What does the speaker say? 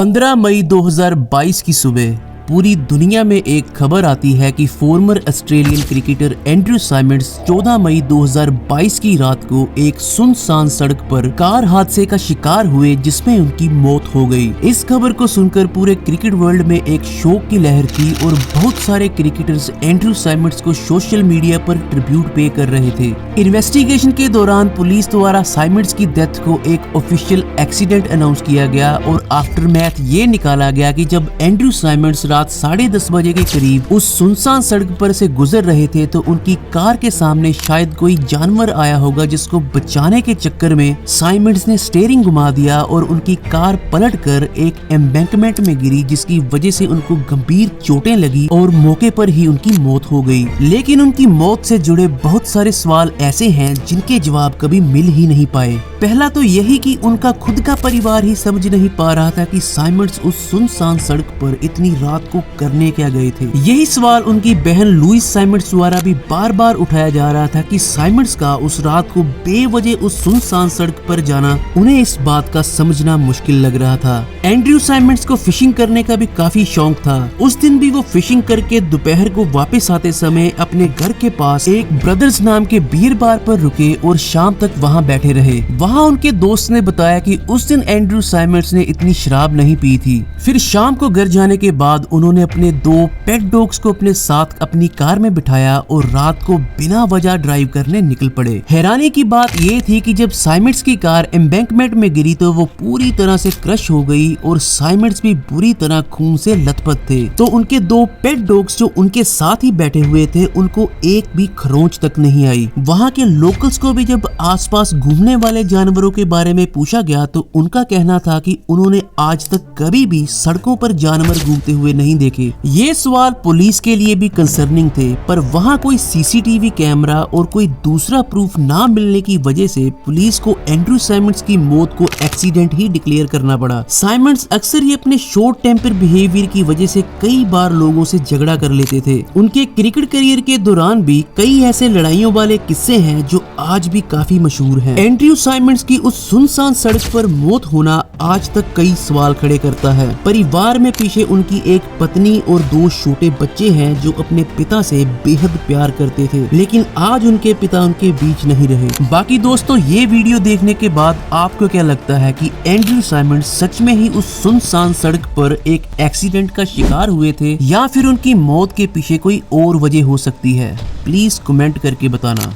15 मई 2022 की सुबह पूरी दुनिया में एक खबर आती है कि farmer Australian cricketer Andrew Symonds 14 मई 2022 की रात को एक सुनसान सड़क पर कार हादसे का शिकार हुए जिसमें उनकी मौत हो गई। इस खबर को सुनकर पूरे क्रिकेट वर्ल्ड में एक शोक की लहर थी और बहुत सारे क्रिकेटर्स एंड्रयू साइमंड्स को सोशल मीडिया पर ट्रिब्यूट पे कर रहे थे। इन्वेस्टिगेशन के दौरान पुलिस द्वारा साइमंड्स की डेथ को एक ऑफिशियल एक्सीडेंट अनाउंस किया गया और आफ्टर मैथ ये निकाला गया कि जब एंड्रयू साइमंड्स रात 10:30 बजे के करीब उस सुनसान सड़क पर से गुजर रहे थे तो उनकी कार के सामने शायद कोई जानवर आया होगा जिसको बचाने के चक्कर में साइमंड्स ने स्टीयरिंग घुमा दिया और उनकी कार पलटकर एक एम्बैंकमेंट में गिरी जिसकी वजह से उनको गंभीर चोटें लगी और मौके पर ही उनकी मौत हो गई। लेकिन उनकी मौत से जुड़े बहुत सारे सवाल ऐसे हैं जिनके जवाब कभी मिल ही नहीं पाए। पहला तो यही कि उनका खुद का परिवार ही समझ नहीं पा रहा था कि साइमंड्स उस सुनसान सड़क पर इतनी रात को करने क्या गए थे। यही सवाल उनकी बहन लुइस साइमंड्स द्वारा भी बार बार उठाया जा रहा था कि साइमंड्स का उस रात को बेवजह उस सुनसान सड़क पर जाना उन्हें इस बात का समझना मुश्किल लग रहा था। एंड्रयू साइमंड्स को फिशिंग करने का भी काफी शौक था। उस दिन भी वो फिशिंग करके दोपहर को वापस आते समय अपने घर के पास एक ब्रदर्स नाम के बियर बार पर रुके और शाम तक वहाँ बैठे रहे। वहाँ उनके दोस्त ने बताया कि उस दिन एंड्रयू साइमंड्स ने इतनी शराब नहीं पी थी। फिर शाम को घर जाने के बाद उन्होंने अपने 2 पेट डॉग्स को अपने साथ अपनी कार में बिठाया और रात को बिना वजह ड्राइव करने निकल पड़े। हैरानी की बात ये थी कि जब साइमंड्स की कार एम्बैंकमेंट में गिरी तो वो पूरी तरह से क्रश हो गई और साइमंड्स भी बुरी तरह खून से लथपथ थे। तो उनके 2 पेट डॉग्स जो उनके साथ ही बैठे हुए थे उनको एक भी खरोंच तक नहीं आई। वहाँ के लोकल्स को भी जब आसपास घूमने वाले जानवरों के बारे में पूछा गया तो उनका कहना था कि उन्होंने आज तक कभी भी सड़कों पर जानवर घूमते हुए नहीं देखे। ये सवाल पुलिस के लिए भी कंसर्निंग थे, पर वहाँ कोई सीसीटीवी कैमरा और कोई दूसरा प्रूफ ना मिलने की वजह से पुलिस को एंड्रयू साइमंड्स की मौत को एक्सीडेंट ही डिक्लेयर करना पड़ा। साइमंड्स अक्सर ही अपने शॉर्ट टेम्पर बिहेवियर की वजह से कई बार लोगों से झगड़ा कर लेते थे। उनके क्रिकेट करियर के दौरान भी कई ऐसे लड़ाइयों वाले किस्से हैं जो आज भी काफी मशहूर हैं। एंड्रयू साइमंड्स की उस सुनसान सड़क पर मौत होना आज तक कई सवाल खड़े करता है। परिवार में पीछे उनकी एक पत्नी और 2 छोटे बच्चे हैं जो अपने पिता से बेहद प्यार करते थे, लेकिन आज उनके पिता उनके बीच नहीं रहे। बाकी दोस्तों, ये वीडियो देखने के बाद आपको क्या लगता है कि एंड्रयू साइमंड्स सच में ही उस सुनसान सड़क पर एक एक्सीडेंट का शिकार हुए थे या फिर उनकी मौत के पीछे कोई और वजह हो सकती है? प्लीज कमेंट करके बताना।